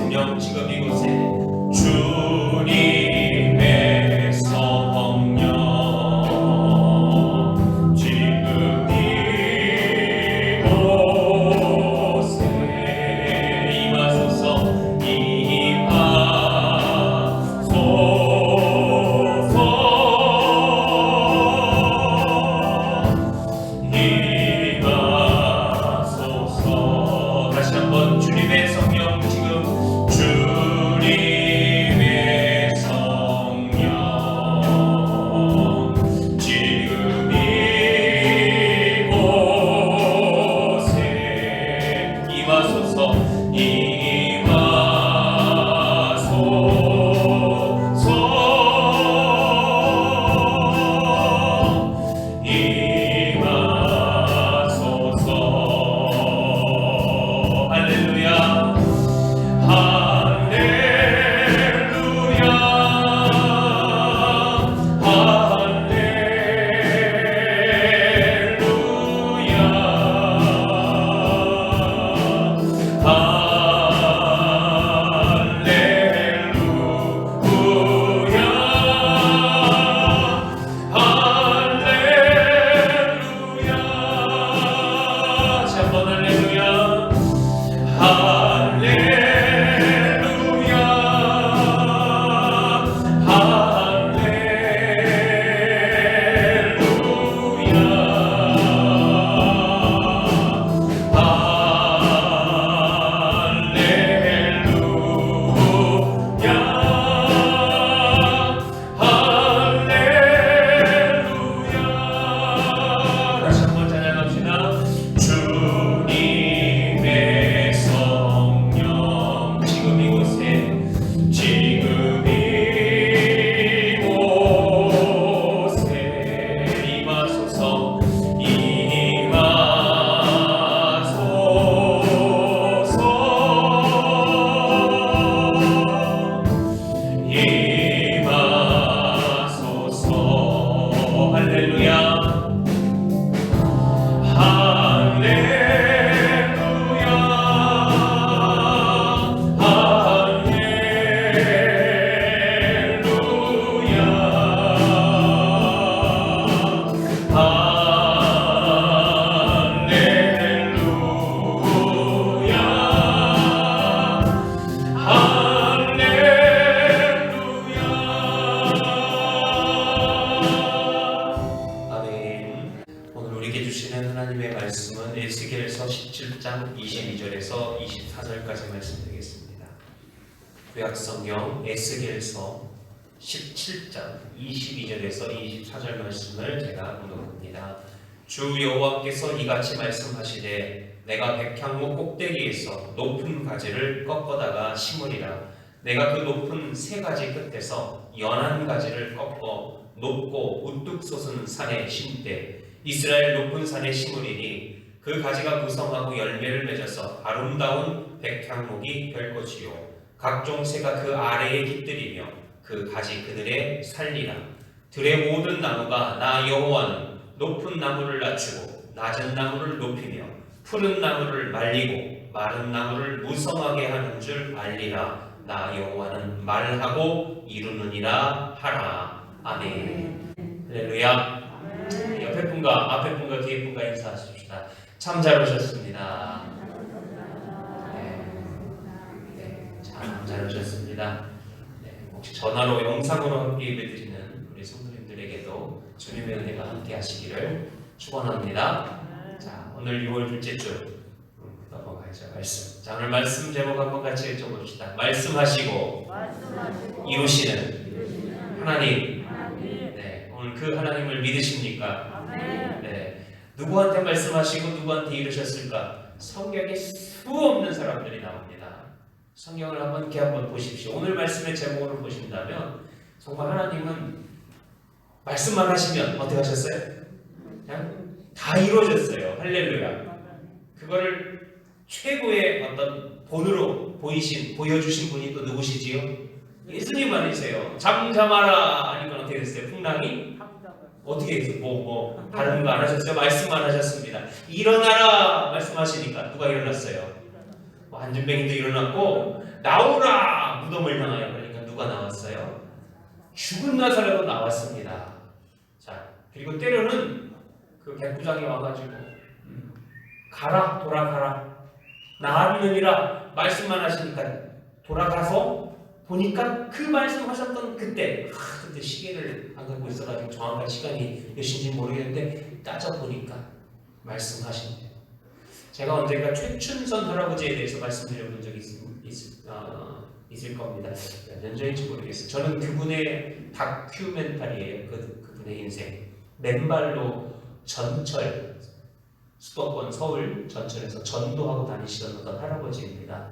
성령 지금 이곳에 주님의 성령 지금 이곳에 임하소서 임하소서 다시 한번 주님의 성령 지금 주님의 성령 지금 이곳에 임하소서 말씀은 에스겔서 17장 22절에서 24절까지 말씀드리겠습니다. 구약성경 에스겔서 17장 22절에서 24절 말씀을 제가 공독합니다. 주 여호와께서 이같이 말씀하시되 내가 백향목 꼭대기에서 높은 가지를 꺾어다가 심으리라. 내가 그 높은 세 가지 끝에서 연한 가지를 꺾어 높고 우뚝 솟은 산에 심되 이스라엘 높은 산에 심으리니 그 가지가 무성하고 열매를 맺어서 아름다운 백향목이 될 것이요 각종 새가 그 아래에 깃들이며 그 가지 그늘에 살리라. 들의 모든 나무가 나 여호와는 높은 나무를 낮추고 낮은 나무를 높이며 푸른 나무를 말리고 마른 나무를 무성하게 하는 줄 알리라. 나 여호와는 말하고 이루느니라 하라. 아멘. 할렐루야. 옆에 분과 앞에 분과 뒤에 분과 인사하십시다. 참 잘 오셨습니다. 참 잘 오셨습니다. 혹시 전화로 영상으로 함께 예배드리는 우리 성도님들에게도 주님의 은혜가 함께 하시기를 축원합니다. 자, 오늘 6월 둘째 주 넘어가죠. 말씀. 자, 오늘 말씀 제목 한번 같이 읽어봅시다. 말씀하시고 이루시는 하나님. 네, 오늘 그 하나님을 믿으십니까? 네. 누구한테 말씀하시고 누구한테 이루셨을까? 성경에 수 없는 사람들이 나옵니다. 성경을 한번 보십시오. 오늘 말씀의 제목을 보신다면 정말 하나님은 말씀만 하시면 어떻게 하셨어요? 그냥 다 이루어졌어요. 할렐루야. 그거를 최고의 어떤 본으로 보여주신 분이 또 누구시지요? 예수님 아니세요. 잠잠하라 하니까 어떻게 됐어요? 풍랑이 어떻게 했어요? 다른 거 안 하셨어요? 말씀만 하셨습니다. 일어나라 말씀하시니까 누가 일어났어요? 안전뱅이도 일어났고 나오라 무덤을 향하여. 그러니까 누가 나왔어요? 죽은 나사로가 나왔습니다. 자, 그리고 때로는 그 백부장이 와가지고 가라 돌아가라 나으리느니라 말씀만 하시니까 돌아가서 보니까 그 말씀하셨던 그때 시계를 안 갖고 있어가지고 정확한 시간이 몇인지 모르겠는데 따져보니까 말씀하신대요. 제가 언젠가 최춘선 할아버지에 대해서 말씀드려본 적이 있을 겁니다. 몇 년 전인지 모르겠어요. 저는 그분의 다큐멘터리예요. 그분의 인생. 맨발로 전철, 수도권 서울 전철에서 전도하고 다니시던 어떤 할아버지입니다.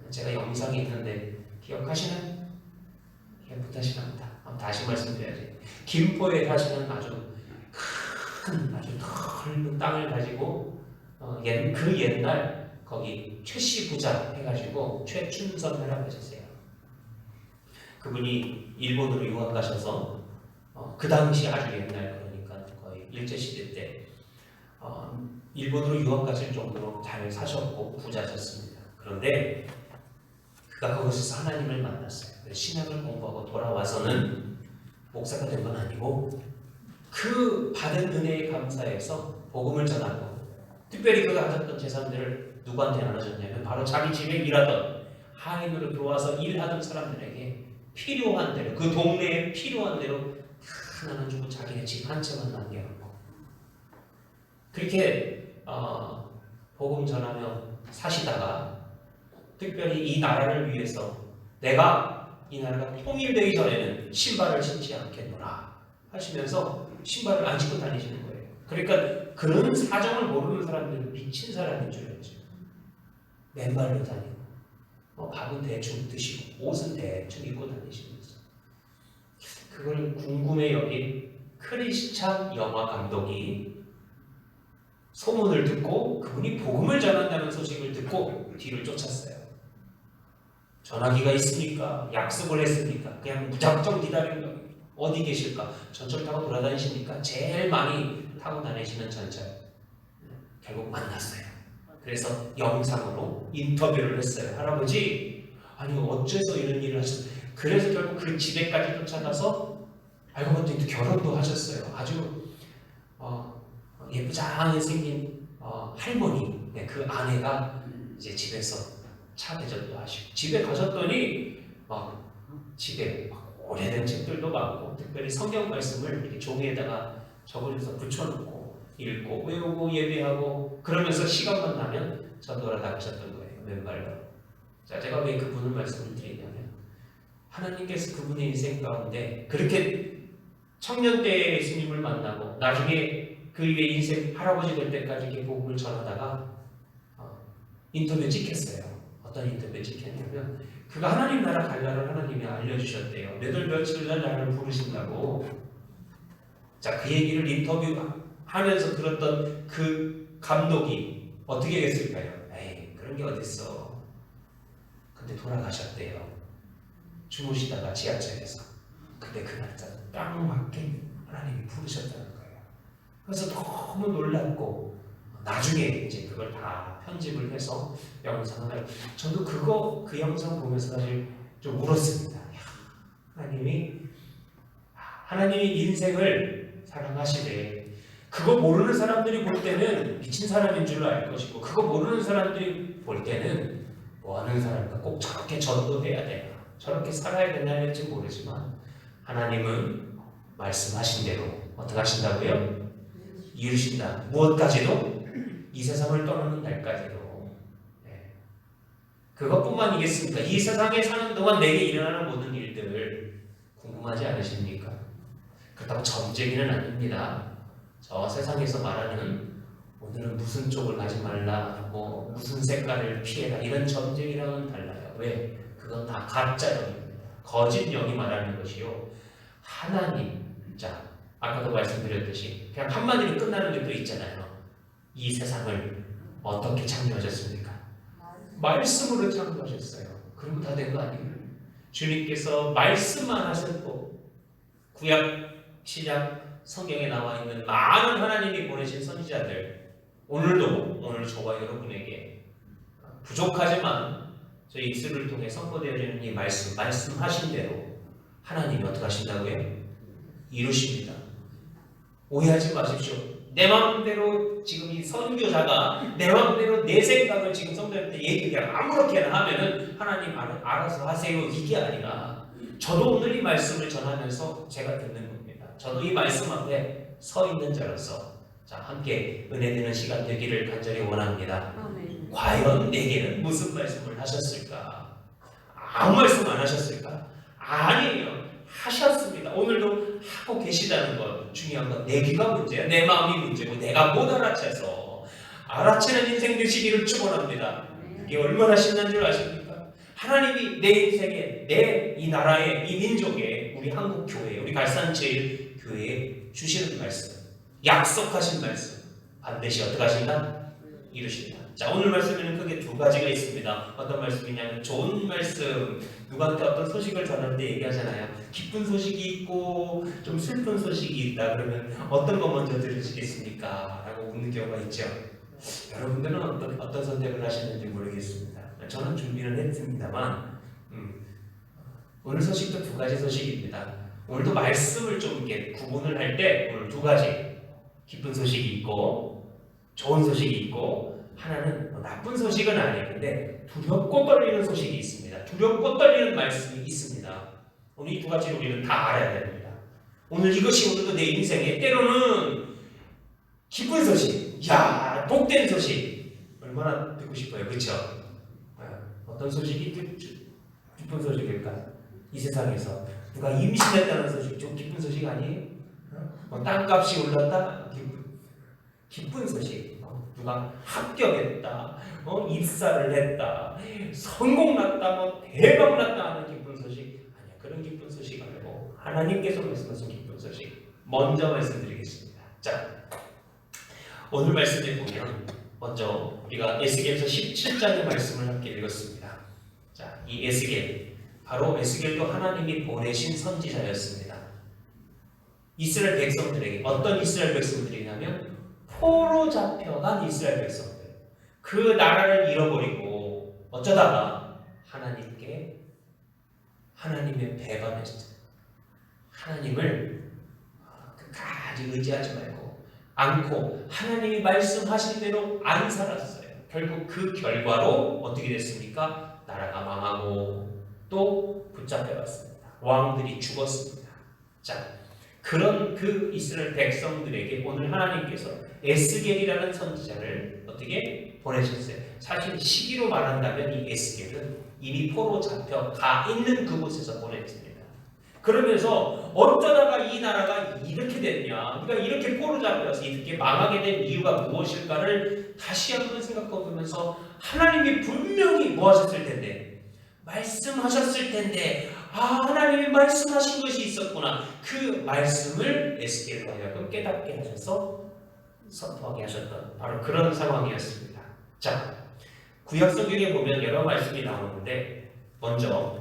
제가 영상이 있는데 기억하시나요? 기억 못하시랍니다. 다시 말씀드려야지. 김포에 사시는 아주 큰, 아주 넓은 땅을 가지고 그 옛날 거기 최씨 부자 해가지고 최춘선 할아버지세요. 그분이 일본으로 유학 가셔서 그 당시 아주 옛날 그러니까 거의 일제시대 때 일본으로 유학 가실 정도로 잘 사셨고 부자셨습니다. 그런데 그가 거기서 하나님을 만났어요. 신학을 공부하고 돌아와서는 목사가 된 건 아니고 그 받은 은혜에 감사해서 복음을 전하고 특별히 그가 가졌던 재산들을 누구한테 나눠줬냐면 바로 자기 집에 일하던 하인으로 들어와서 일하던 사람들에게 필요한 대로 그 동네에 필요한 대로 다 나눠주고 자기네 집 한 채만 남겨놓고 그렇게 복음 전하며 사시다가 특별히 이 나라를 위해서 내가 이 나라가 통일되기 전에는 신발을 신지 않겠노라 하시면서 신발을 안 신고 다니시는 거예요. 그러니까 그런 사정을 모르는 사람들은 미친 사람인 줄 알죠. 맨발로 다니고 밥은 대충 드시고 옷은 대충 입고 다니시면서 그걸 궁금해 여긴 크리스찬 영화 감독이 소문을 듣고 그분이 복음을 전한다는 소식을 듣고 뒤를 쫓았어요. 전화기가 있으니까 약속을 했으니까 그냥 무작정 기다리는 거예요. 어디 계실까? 전철 타고 돌아다니시니까 제일 많이 타고 다니시는 전철 결국 만났어요. 그래서 영상으로 인터뷰를 했어요. 할아버지 아니 어째서 이런 일을 하셨어요? 그래서 결국 그 집에까지 쫓아가서 알고 봤더니 결혼도 하셨어요. 아주 예쁘장하게 생긴 할머니, 그 아내가 이제 집에서 차 대접도 하시고 집에 가셨더니 집에 오래된 책들도 많고 특별히 성경 말씀을 이렇게 종이에다가 적어서 붙여놓고 읽고 외우고 예배하고 그러면서 시간만 나면 전도를 나가셨던 거예요. 맨발로. 자, 제가 왜 그분을 말씀을 드리냐면 하나님께서 그분의 인생 가운데 그렇게 청년 때 예수님을 만나고 나중에 그의 인생 할아버지 될 때까지 이렇게 복음을 전하다가 인터뷰 찍혔어요. 어떤 인터뷰 찍혔냐면 그가 하나님 나라 갈 날을 하나님이 알려주셨대요. 몇 월 며칠 날 나를 부르신다고. 자, 그 얘기를 인터뷰하면서 들었던 그 감독이 어떻게 했을까요? 에이, 그런 게 어딨어. 근데 돌아가셨대요. 주무시다가 지하철에서. 근데 그날짜 딱 맞게 하나님이 부르셨다는 거예요. 그래서 너무 놀랐고 나중에 이제 그걸 다 편집을 해서 영상을 저도 그 영상 보면서 사실 좀 울었습니다. 하나님이 인생을 사랑하시되 그거 모르는 사람들이 볼 때는 미친 사람인 줄로 알 것이고 그거 모르는 사람들이 볼 때는 뭐 하는 사람인가 꼭 저렇게 전도해야 되나 저렇게 살아야 되나 할지 모르지만 하나님은 말씀하신 대로 어떻게 하신다고요? 이루신다. 무엇까지도? 이 세상을 떠나는 날까지도. 네. 그것뿐만이겠습니까? 이 세상에 사는 동안 내게 일어나는 모든 일들 궁금하지 않으십니까? 그렇다고 점쟁이는 아닙니다. 저 세상에서 말하는 오늘은 무슨 쪽을 가지 말라, 뭐 무슨 색깔을 피해라 이런 점쟁이랑은 달라요. 왜? 그건 다 가짜 영입니다. 거짓 영이 말하는 것이요. 하나님, 자 아까도 말씀드렸듯이 그냥 한마디로 끝나는 것도 있잖아요. 이 세상을 어떻게 창조하셨습니까? 말씀으로 창조하셨어요. 그러면 다 된 거 아니에요? 주님께서 말씀만 하셨고 구약, 신약, 성경에 나와 있는 많은 하나님이 보내신 선지자들 오늘 저와 여러분에게 부족하지만 저희 입술을 통해 선포되어지는 이 말씀하신 대로 하나님이 어떻게 하신다고요? 이루십니다. 오해하지 마십시오. 내 마음대로 지금 이 선교사가 내 마음대로 내 생각을 지금 성도님한테 얘기하고 아무렇게나 하면은 하나님 알아서 하세요. 이게 아니라 저도 오늘 이 말씀을 전하면서 제가 듣는 겁니다. 저도 이 말씀 앞에 서 있는 자로서 자 함께 은혜 되는 시간 되기를 간절히 원합니다. 과연 내게는 무슨 말씀을 하셨을까? 아무 말씀 안 하셨을까? 아니에요. 하셨습니다. 오늘도 하고 계시다는 것. 중요한 건 내 귀가 문제야. 내 마음이 문제고 내가 못 알아채서 알아채는 인생 되시기를 축원합니다. 이게 얼마나 신난 줄 아십니까? 하나님이 내 인생에 내 이 나라에 이 민족에 우리 한국 교회 우리 갈산제일 교회에 주시는 말씀 약속하신 말씀 반드시 어떻게 하신다? 이루신다. 자 오늘 말씀에는 크게 두 가지가 있습니다. 어떤 말씀이냐면 좋은 말씀 누구한테 어떤 소식을 전할 때 얘기하잖아요. 기쁜 소식이 있고 좀 슬픈 소식이 있다 그러면 어떤 거 먼저 들으시겠습니까? 라고 묻는 경우가 있죠. 여러분들은 어떤 선택을 하셨는지 모르겠습니다. 저는 준비를 했습니다만 오늘 소식도 두 가지 소식입니다. 오늘도 말씀을 좀 이렇게 구분을 할 때 오늘 두 가지 기쁜 소식이 있고 좋은 소식이 있고 하나는 나쁜 소식은 아니에요. 근데 두렵고 떨리는 소식이 있습니다. 두렵고 떨리는 말씀이 있습니다. 오늘 이 두 가지를 우리는 다 알아야 됩니다. 오늘 이것이 오늘도 내 인생에 때로는 기쁜 소식, 야 복된 소식 얼마나 듣고 싶어요. 그렇죠? 어떤 소식이 기쁜 소식일까? 이 세상에서 누가 임신했다는 소식 좀 기쁜 소식 아니에요? 땅값이 올랐다? 기쁜 소식. 누가 합격했다, 입사를 했다, 성공났다, 대박 났다 하는 기쁜 소식 아니야. 그런 기쁜 소식 말고 하나님께서 말씀하신 기쁜 소식 먼저 말씀드리겠습니다. 자, 오늘 말씀에 보면 먼저 우리가 에스겔서 17장의 말씀을 함께 읽었습니다. 자, 이 에스겔 바로 에스겔도 하나님이 보내신 선지자였습니다. 이스라엘 백성들에게 어떤 이스라엘 백성들이냐면 포로 잡혀간 이스라엘 백성들 그 나라를 잃어버리고 어쩌다가 하나님의 배반했어요. 하나님을 끝까지 의지하지 않고 하나님이 말씀하신 대로 안 살았어요. 결국 그 결과로 어떻게 됐습니까? 나라가 망하고 또 붙잡혀갔습니다. 왕들이 죽었습니다. 자, 그런 그 이스라엘 백성들에게 오늘 하나님께서 에스겔이라는 선지자를 어떻게 보내셨어요? 사실 시기로 말한다면 이 에스겔은 이미 포로 잡혀가 있는 그곳에서 보냈습니다. 그러면서 어쩌다가 이 나라가 이렇게 됐냐, 우리가 이렇게 포로 잡혀서 이렇게 망하게 된 이유가 무엇일까를 다시 한번 생각해보면서 하나님이 분명히 뭐 하셨을 텐데, 말씀하셨을 텐데, 하나님이 말씀하신 것이 있었구나. 그 말씀을 에스겔로 하여금 깨닫게 하셔서 선포하게 하셨던 바로 그런 상황이었습니다. 자, 구약 성경에 보면 여러 말씀이 나오는데 먼저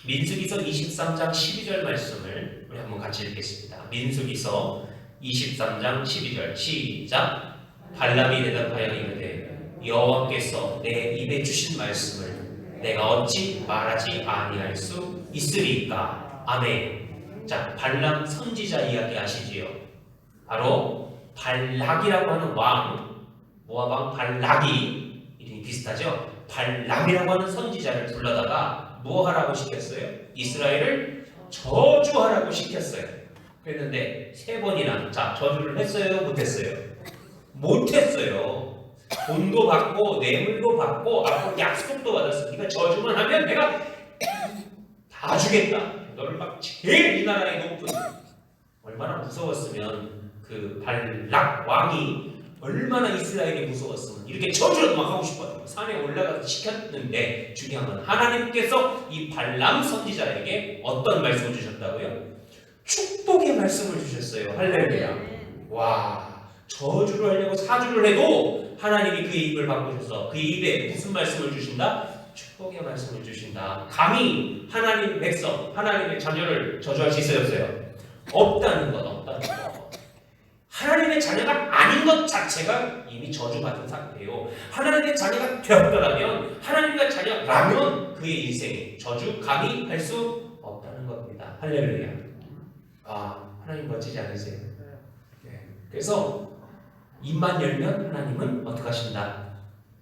민수기서 23장 12절 말씀을 우리 한번 같이 읽겠습니다. 민수기서 23장 12절 시작. 발람이 대답하여 이르되 여호와께서 내 입에 주신 말씀을 내가 어찌 말하지 아니할 수 있으리까. 아멘. 자, 발람 선지자 이야기 아시지요? 바로 발락이라고 하는 왕, 모압 왕 발락이 이름이 비슷하죠? 발람이라고 하는 선지자를 불러다가 뭐 하라고 시켰어요? 이스라엘을 저주하라고 시켰어요. 그랬는데 3번이나 자 저주를 했어요? 못했어요? 못했어요. 돈도 받고 뇌물도 받고 앞으로 약속도 받았어. 네가 저주만 하면 내가 다 주겠다. 너를 막 제일 이 나라의 높은 얼마나 무서웠으면 그 발락 왕이 얼마나 이스라엘이 무서웠으면 이렇게 저주를 막 하고 싶었던 산에 올라가서 시켰는데 중요한 건 하나님께서 이 발람 선지자에게 어떤 말씀을 주셨다고요? 축복의 말씀을 주셨어요. 할렐루야. 와, 저주를 하려고 사주를 해도 하나님이 그의 입을 바꾸셔서 그 입에 무슨 말씀을 주신다? 축복의 말씀을 주신다. 감히 하나님 백성, 하나님의 자녀를 저주할 수 있어요? 없어요? 없다는 것. 하나님의 자녀가 아닌 것 자체가 이미 저주받은 상태예요. 하나님의 자녀가 되었더라면, 하나님의 자녀라면 그의 인생에 저주 감히 할 수 없다는 겁니다. 할렐루야. 하나님 멋지지 않으세요? 네. 그래서 입만 열면 하나님은 어떻게 하신다?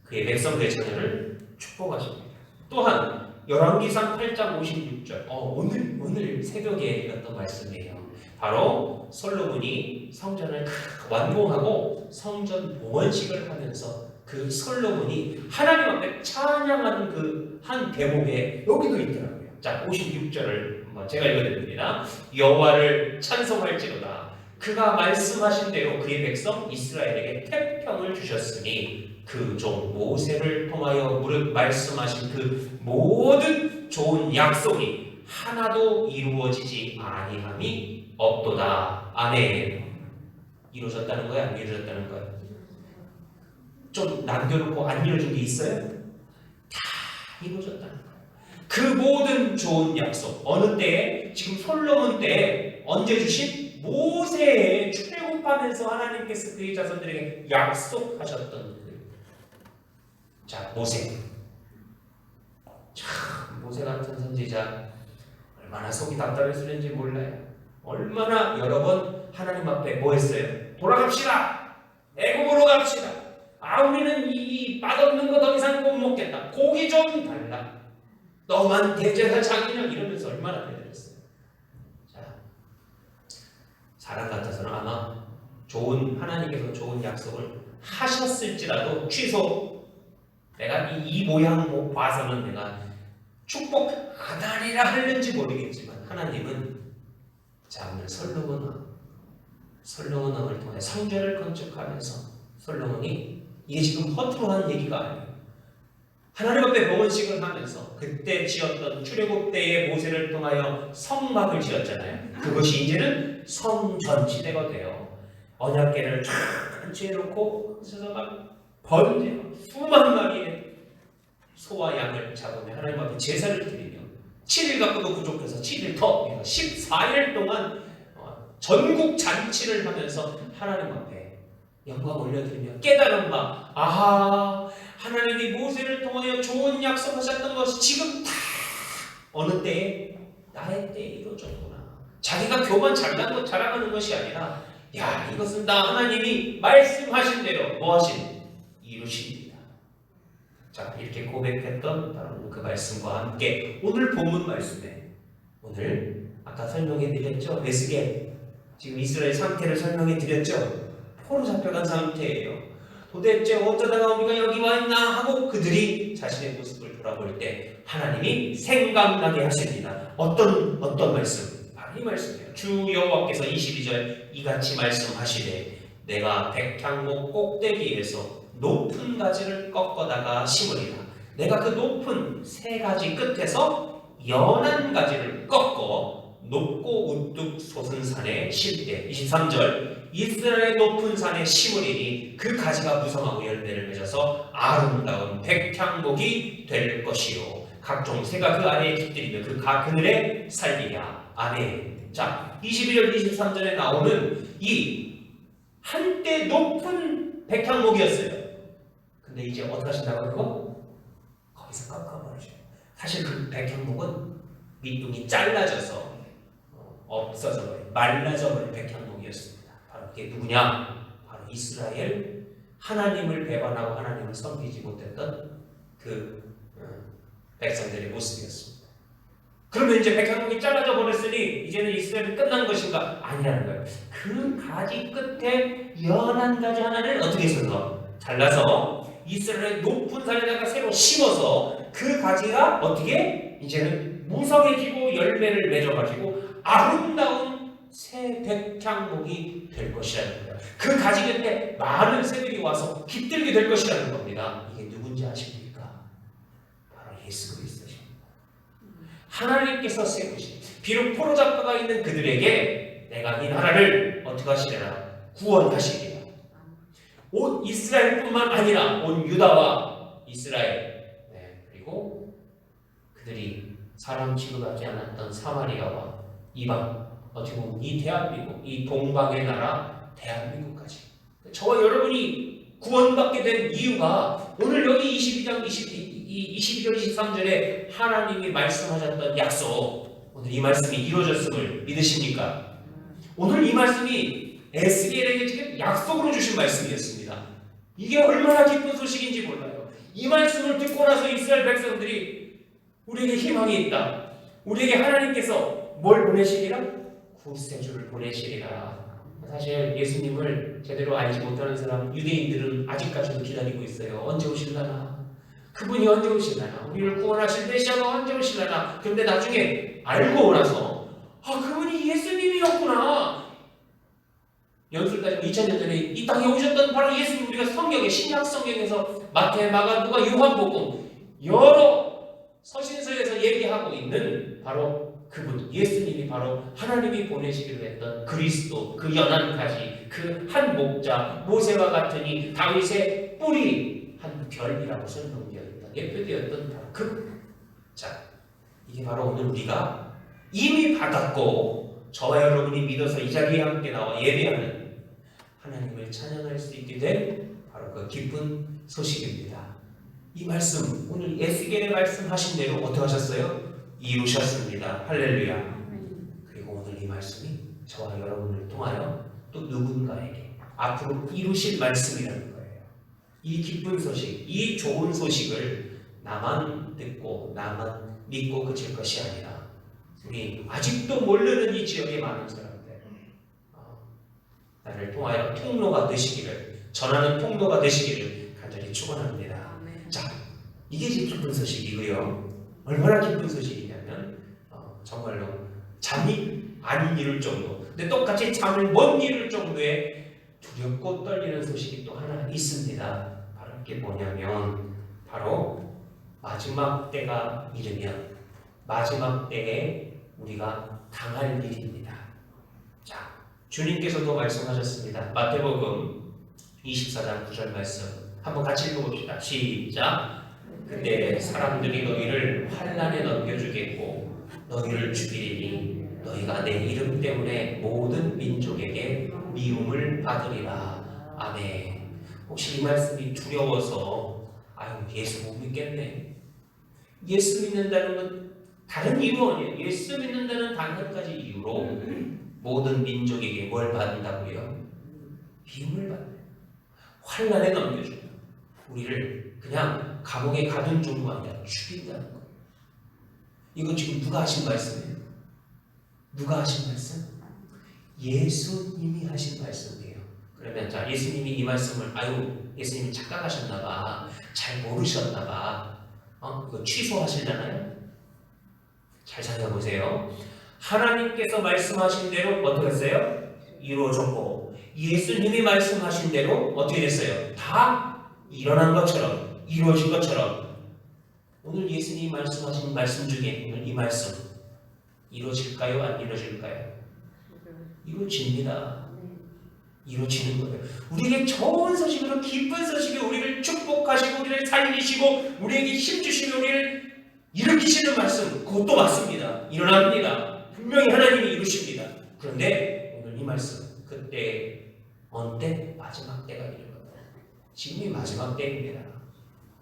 그의 백성, 그의 자녀를 축복하십니다. 또한 열왕기상 8장 56절. 오늘 새벽에 읽었던 말씀이에요. 바로 솔로몬이 성전을 완공하고 성전 봉헌식을 하면서 그 솔로몬이 하나님 앞에 찬양하는 그 한 대목에 여기도 있더라고요. 자, 56절을 제가 읽어드립니다. 여호와를 찬송할지로다. 그가 말씀하신 대로 그의 백성 이스라엘에게 태평을 주셨으니 그 종 모세를 통하여 말씀하신 그 모든 좋은 약속이 하나도 이루어지지 아니함이 없도다. 아멘. 이루어졌다는 거야? 안 이루어졌다는 거야? 좀 남겨놓고 안 이루어진 게 있어요? 다 이루어졌다는 거야. 그 모든 좋은 약속, 어느 때에? 지금 솔로몬 때에 언제 주신? 모세의 출애굽하면서 하나님께서 그의 자손들에게 약속하셨던 자, 모세. 참, 모세 같은 선지자 얼마나 속이 답답했을지 몰라요. 얼마나 여러 번 하나님 앞에 뭐 했어요? 돌아갑시다. 애굽으로 갑시다. 우리는 이 맛없는 거 더 이상 못 먹겠다. 고기 좀 달라. 너만 대제사 장인을 이러면서 얼마나 대들었어요. 자, 사람 같아서는 아마 하나님께서 좋은 약속을 하셨을지라도 취소. 내가 이 모양 봐서는 내가 축복하다리라 하는지 모르겠지만 하나님은 자, 오늘 솔로몬 왕을 통해 성전을 건축하면서 솔로몬이 이게 지금 허투루 하는 얘기가 아니에요. 하나님 앞에 봉헌식을 하면서 그때 지었던 출애굽 때의 모세를 통하여 성막을 지었잖아요. 그것이 이제는 성전 시대가 돼요. 언약궤를 쫙 지어놓고 그래서 막 번제 수만 마리의 소와 양을 잡으며 하나님 앞에 제사를 드리며 7일 갖고도 부족해서 7일 더 14일 동안 전국 잔치를 하면서 하나님 앞에 영광 올려드리며 깨달은 바 하나님이 모세를 통하여 좋은 약속하셨던 것이 지금 다 어느 때에? 나의 때에 이루어졌구나. 자기가 교만 자랑하는 것이 아니라 이것은 다 하나님이 말씀하신 대로 뭐하신? 이루십니다. 자, 이렇게 고백했던 바로 그 말씀과 함께 오늘 본문 말씀에 오늘 아까 설명해 드렸죠? 에스겔 지금 이스라엘 상태를 설명해 드렸죠? 포로 잡혀간 상태예요. 도대체 어쩌다가 우리가 여기 와 있나 하고 그들이 자신의 모습을 돌아볼 때 하나님이 생각나게 하십니다. 어떤 말씀? 바로 이 말씀이에요. 주 여호와께서 22절 이같이 말씀하시되 내가 백향목 꼭대기에서 높은 가지를 꺾어다가 심으리라. 내가 그 높은 세 가지 끝에서 연한 가지를 꺾어 높고 우뚝 솟은 산에 심되 23절 이스라엘 높은 산에 심으리니 그 가지가 무성하고 열매를 맺어서 아름다운 백향목이 될 것이요 각종 새가 그 아래에 깃들이며 그 그늘에 살리랴. 아멘. 자, 21절 23절에 나오는 이 한때 높은 백향목이었어요. 근데 이제 어떻게 하신다고 그거? 거기서 꺾어버리죠. 사실 그 백향목은 밑둥이 잘라져서 없어져 버린 말라져 버린 백향목이었습니다. 바로 그게 누구냐? 바로 이스라엘 하나님을 배반하고 하나님을 섬기지 못했던 그 백성들의 모습이었습니다. 그러면 이제 백향목이 잘라져 버렸으니 이제는 이스라엘이 끝난 것인가? 아니라는 거예요. 그 가지 끝에 연한 가지 하나를 어떻게 해서 잘라서 이스라엘 높은 산에다가 새로 심어서 그 가지가 어떻게 이제는 무성해지고 열매를 맺어가지고 아름다운 새 백향목이 될 것이라는 거예요. 그 가지 곁에 많은 새들이 와서 깃들게 될 것이라는 겁니다. 이게 누군지 아십니까? 바로 예수 그리스도십니다. 하나님께서 세우신 비록 포로 잡혀가 있는 그들에게 내가 이 나라를 어떻게 하시려나 구원하시리라. 온 이스라엘뿐만 아니라 온 유다와 이스라엘 그리고 그들이 사람 취급하지 않았던 사마리아와 이방 어떻게 보면 이 대한민국 이 동방의 나라 대한민국까지. 저와 여러분이 구원받게 된 이유가 오늘 여기 22절 23절에 하나님이 말씀하셨던 약속, 오늘 이 말씀이 이루어졌음을 믿으십니까? 오늘 이 말씀이 에스겔에게 지금 약속으로 주신 말씀이었습니다. 이게 얼마나 기쁜 소식인지 몰라요. 이 말씀을 듣고 나서 이스라엘 백성들이 우리에게 희망이 있다. 우리에게 하나님께서 뭘 보내시리라? 구세주를 보내시리라. 사실 예수님을 제대로 알지 못하는 사람, 유대인들은 아직까지도 기다리고 있어요. 언제 오실라나? 그분이 언제 오실라나? 우리를 구원하실 메시아가 언제 오실라나? 그런데 나중에 알고 나서 그분이 예수님이었구나. 연술까지 2000년 전에 이 땅에 오셨던 바로 예수님, 우리가 성경에 신약 성경에서 마태, 마가, 누가, 요한복음 여러 서신서에서 얘기하고 있는 바로 그분 예수님이 바로 하나님이 보내시기로 했던 그리스도, 그 연한가지, 그 한 목자, 모세와 같으니 다윗의 뿌리, 한 별이라고 설명되었던 예표되었던 바로 자, 이게 바로 오늘 우리가 이미 받았고 저와 여러분이 믿어서 이 자리에 함께 나와 예배하는 하나님을 찬양할 수 있게 된 바로 그 기쁜 소식입니다. 이 말씀, 오늘 에스겔의 말씀하신 대로 어떻게 하셨어요? 이루셨습니다. 할렐루야. 그리고 오늘 이 말씀이 저와 여러분을 통하여 또 누군가에게 앞으로 이루실 말씀이라는 거예요. 이 기쁜 소식, 이 좋은 소식을 나만 듣고 나만 믿고 그칠 것이 아니라 우리 아직도 모르는 이 지역의 많은 사람들 나를 통하여 통로가 되시기를, 전하는 통로가 되시기를 간절히 축원합니다. 자, 이게 지금 기쁜 소식이고요. 얼마나 기쁜 소식이냐면 정말로 잠이 안 이룰 정도, 근데 똑같이 잠을 못 이룰 정도의 두렵고 떨리는 소식이 또 하나 있습니다. 바로 이게 뭐냐면 바로 마지막 때가 이르면 마지막 때에 우리가 당할 일입니다. 자, 주님께서도 말씀하셨습니다. 마태복음 24장 9절 말씀 한번 같이 읽어봅시다. 시작. 그때 사람들이 너희를 환난에 넘겨주겠고 너희를 죽이리니 너희가 내 이름 때문에 모든 민족에게 미움을 받으리라. 아멘. 혹시 이 말씀이 두려워서 예수 못 믿겠네, 예수 믿는다는 건 다른 이유 아니에요. 예수 믿는다는 단 한 가지 이유로 모든 민족에게 뭘 받는다고요? 미움을 받는, 환난에 넘겨줘요. 우리를 그냥 감옥에 가둔 정도가 아니라 죽인다는 거예요. 이건 지금 누가 하신 말씀이에요? 누가 하신 말씀? 예수님이 하신 말씀이에요. 그러면 자, 예수님이 이 말씀을 예수님이 착각하셨나봐, 잘 모르셨나봐, 이거 취소하시려나요? 잘 찾아보세요. 하나님께서 말씀하신 대로 어떻게 했어요? 이루어졌고, 예수님이 말씀하신 대로 어떻게 됐어요? 다 일어난 것처럼, 이루어진 것처럼. 오늘 예수님이 말씀하신 말씀 중에 오늘 이 말씀 이루어질까요? 안 이루어질까요? 이루어집니다. 이루어지는 거예요. 우리에게 좋은 소식으로, 기쁜 소식으로 우리를 축복하시고 우리를 살리시고 우리에게 힘주시고 우리를 일으키시는 말씀, 그것도 맞습니다. 일어납니다. 분명히 하나님이 이루십니다. 그런데 오늘 이 말씀, 그때 언제 마지막 때가 이르거든. 지금이 마지막 때입니다.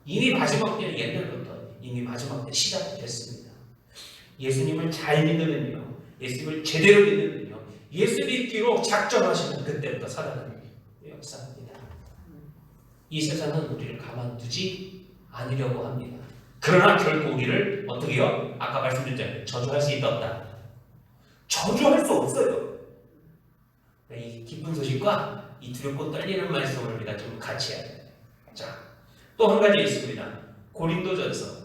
이미 마지막 때는 옛날부터 이미 마지막 때 시작이 됐습니다. 예수님을 잘 믿으면요, 예수님을 제대로 믿으면요, 예수 믿기로 작정하시면 그때부터 사단은 역사합니다. 이 세상은 우리를 가만두지 않으려고 합니다. 그러나 결국 우리를 어떻게 해요? 아까 말씀드렸잖아요. 저주할 수 있다 없다? 저주할 수 없어요. 이 기쁜 소식과 이 두렵고 떨리는 말씀을 우리가 좀 같이 해야 돼요. 자, 또 한 가지 있습니다. 고린도전서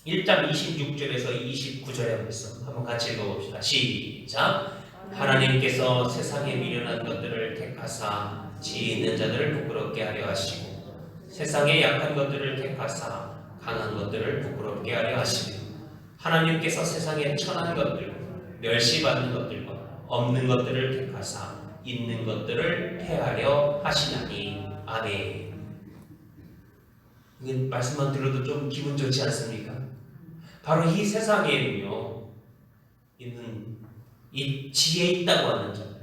1장 26절에서 29절의 말씀 한번 같이 읽어봅시다. 시작. 하나님께서 세상에 미련한 것들을 택하사 지혜 있는 자들을 부끄럽게 하려 하시고 세상에 약한 것들을 택하사 강한 것들을 부끄럽게 하려 하시며 하나님께서 세상에 천한 것들, 멸시받는 것들과 없는 것들을 택하사 있는 것들을 폐하려 하시나니. 아멘. 이 말씀만 들어도 좀 기분 좋지 않습니까? 바로 이 세상에는요, 있는 이 지혜 있다고 하는 자들,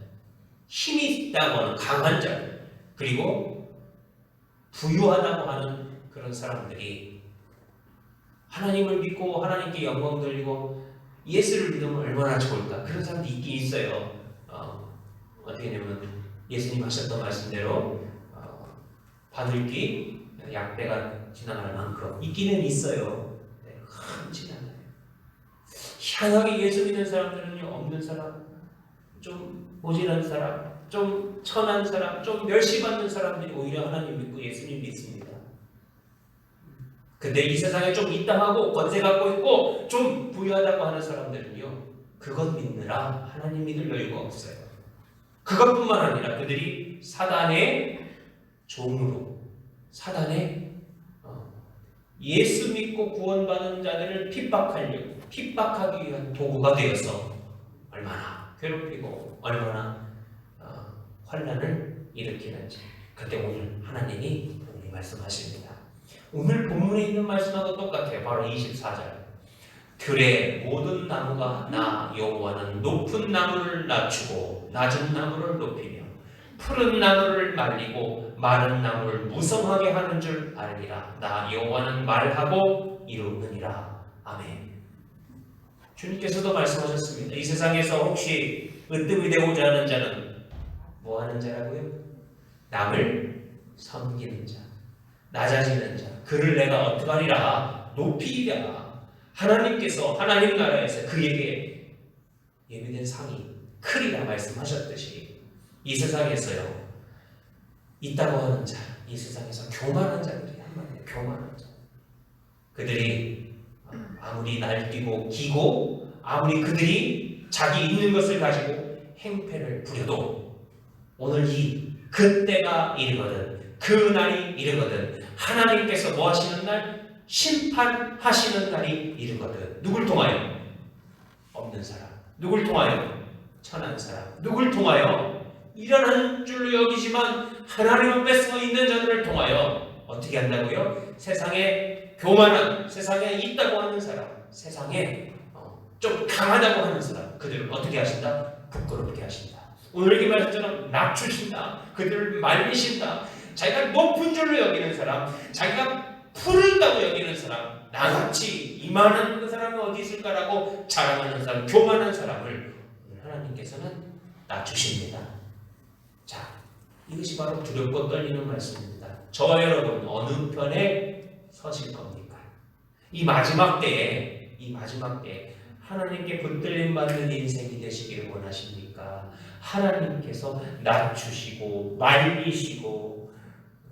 힘이 있다고 하는 강한 자들, 그리고 부유하다고 하는 그런 사람들이 하나님을 믿고 하나님께 영광 돌리고 예수를 믿으면 얼마나 좋을까? 그런 사람도 있긴 있어요. 어떻게 되냐면 예수님 하셨던 말씀대로 바늘귀 약배가 지나갈 만큼 있기는 있어요. 네, 흔치 않아요. 희한하게 예수 믿는 사람들은요, 없는 사람, 좀 모질한 사람, 좀 천한 사람, 좀 멸시받는 사람들이 오히려 하나님 믿고 예수님 믿습니다. 근데 이 세상에 좀 이땅하고 권세 갖고 있고 좀 부유하다고 하는 사람들은요, 그것 믿느라 하나님 믿을 여유가 없어요. 그것뿐만 아니라 그들이 사단의 종으로, 사단의 예수 믿고 구원받은 자들을 핍박하기 위한 도구가 되어서 얼마나 괴롭히고 얼마나 환난을 일으키는지, 그때 오늘 하나님이 말씀하십니다. 오늘 본문에 있는 말씀하고 똑같아요. 바로 24절. 들의 모든 나무가 나 여호와는 높은 나무를 낮추고 낮은 나무를 높이며 푸른 나무를 말리고 마른 나무를 무성하게 하는 줄 알리라. 나 여호와는 말하고 이루느니라. 아멘. 주님께서도 말씀하셨습니다. 이 세상에서 혹시 으뜸이 되고자 하는 자는 뭐 하는 자라고요? 남을 섬기는 자, 낮아지는 자, 그를 내가 어떻게 하리라? 높이리라. 하나님께서 하나님 나라에서 그에게 예비된 상이 크리라 말씀하셨듯이 이 세상에서요, 있다고 하는 자, 이 세상에서 교만한 자들이 한마디로 교만한 자, 그들이 아무리 날뛰고 기고 아무리 그들이 자기 있는 것을 가지고 행패를 부려도 오늘 그때가 이르거든, 그 날이 이르거든, 하나님께서 뭐 하시는 날? 심판하시는 날이 이르거든. 누굴 통하여? 없는 사람. 누굴 통하여? 천한 사람. 누굴 통하여? 일어나는 줄로 여기지만 하나님은 뺏어 있는 자들을 통하여 어떻게 한다고요? 세상에 교만한, 세상에 있다고 하는 사람, 세상에 좀 강하다고 하는 사람, 그들을 어떻게 하신다? 부끄럽게 하신다. 오늘 이 말씀처럼 낮추신다. 그들을 말리신다. 자기가 높은 줄로 여기는 사람, 자기가 푸른다고 여기는 사람, 나같이 이만한 그 사람이 어디 있을까라고 자랑하는 사람, 교만한 사람을 하나님께서는 낮추십니다. 자, 이것이 바로 두렵고 떨리는 말씀입니다. 저와 여러분 어느 편에 서실 겁니까? 이 마지막 때에 하나님께 붙들림 받는 인생이 되시기를 원하십니까? 하나님께서 낮추시고 말리시고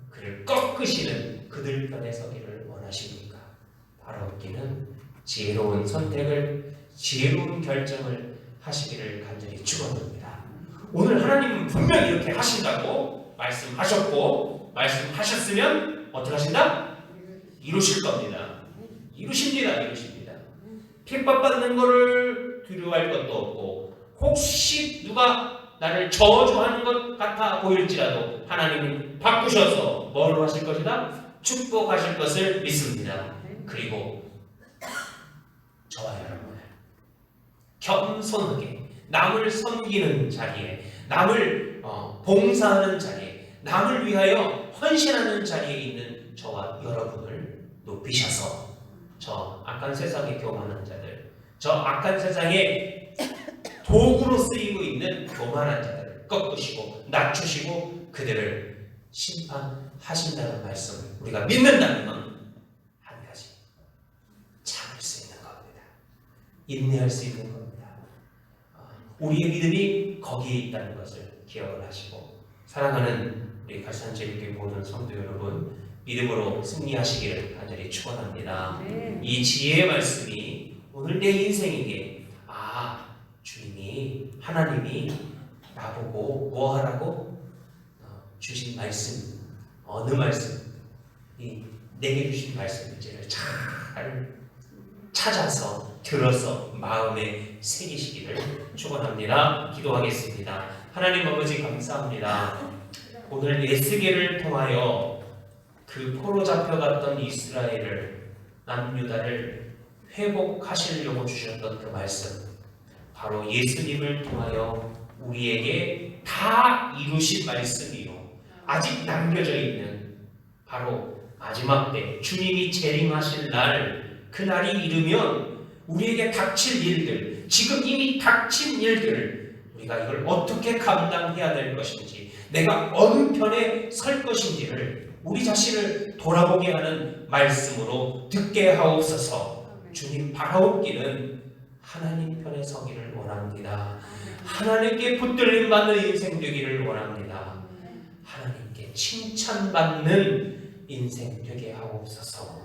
그를 꺾으시는 그들 편에 서기를 원하십니까? 바로 없기는 지혜로운 선택을, 지혜로운 결정을 하시기를 간절히 축원합니다. 오늘 하나님은 분명히 이렇게 하신다고 말씀하셨고, 말씀하셨으면 어떻게 하신다? 이루실 겁니다. 이루십니다. 핍박받는 것을 두려워할 것도 없고, 혹시 누가 나를 저주하는 것 같아 보일지라도 하나님은 바꾸셔서 뭐로 하실 것이다? 축복하실 것을 믿습니다. 그리고 저와 여러분을 겸손하게 남을 섬기는 자리에, 남을 봉사하는 자리에, 남을 위하여 헌신하는 자리에 있는 저와 여러분을 높이셔서 저 악한 세상에 교만한 자들, 저 악한 세상에 도구로 쓰이고 있는 교만한 자들을 꺾으시고 낮추시고 그들을 심판하신다는 말씀을 우리가 믿는다는 건 한 가지, 참을 수 있는 겁니다. 인내할 수 있는 겁니다. 우리의 믿음이 거기에 있다는 것을 기억을 하시고, 사랑하는 우리 갈산제일교회 모든 성도 여러분, 믿음으로 승리하시기를 간절히 축원합니다. 이 지혜의 말씀이 오늘 내 인생에게 주님이, 하나님이 나보고 뭐 하라고 주신 말씀, 어느 말씀, 내게 주신 말씀인지를 잘 찾아서 들어서 마음에 새기시기를 축원합니다. 기도하겠습니다. 하나님 아버지 감사합니다. 오늘 에스겔을 통하여 그 포로 잡혀갔던 이스라엘을, 남유다를 회복하시려고 주셨던 그 말씀, 바로 예수님을 통하여 우리에게 다 이루신 말씀이요 아직 남겨져 있는 바로 마지막 때 주님이 재림하실 날 그날이 이르면 우리에게 닥칠 일들 지금 이미 닥친 일들 우리가 이걸 어떻게 감당해야 될 것인지 내가 어느 편에 설 것인지를 우리 자신을 돌아보게 하는 말씀으로 듣게 하옵소서. 주님 바라옵기는 하나님 편에 서기를 원합니다. 하나님께 붙들림 받는 인생 되기를 원합니다. 하나님께 칭찬받는 인생 되게 하옵소서.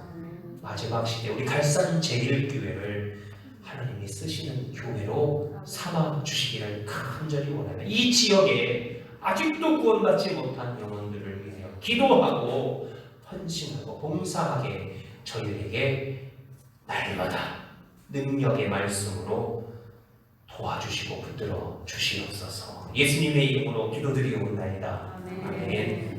마지막 시대 우리 갈산 제1교회를 하나님이 쓰시는 교회로 삼아 주시기를 간절히 원합니다. 이 지역에 아직도 구원받지 못한 영혼들을 위하여 기도하고 헌신하고 봉사하게 저희에게 날마다 능력의 말씀으로 도와주시고 붙들어 주시옵소서. 예수님의 이름으로 기도드리옵나이다. 아멘.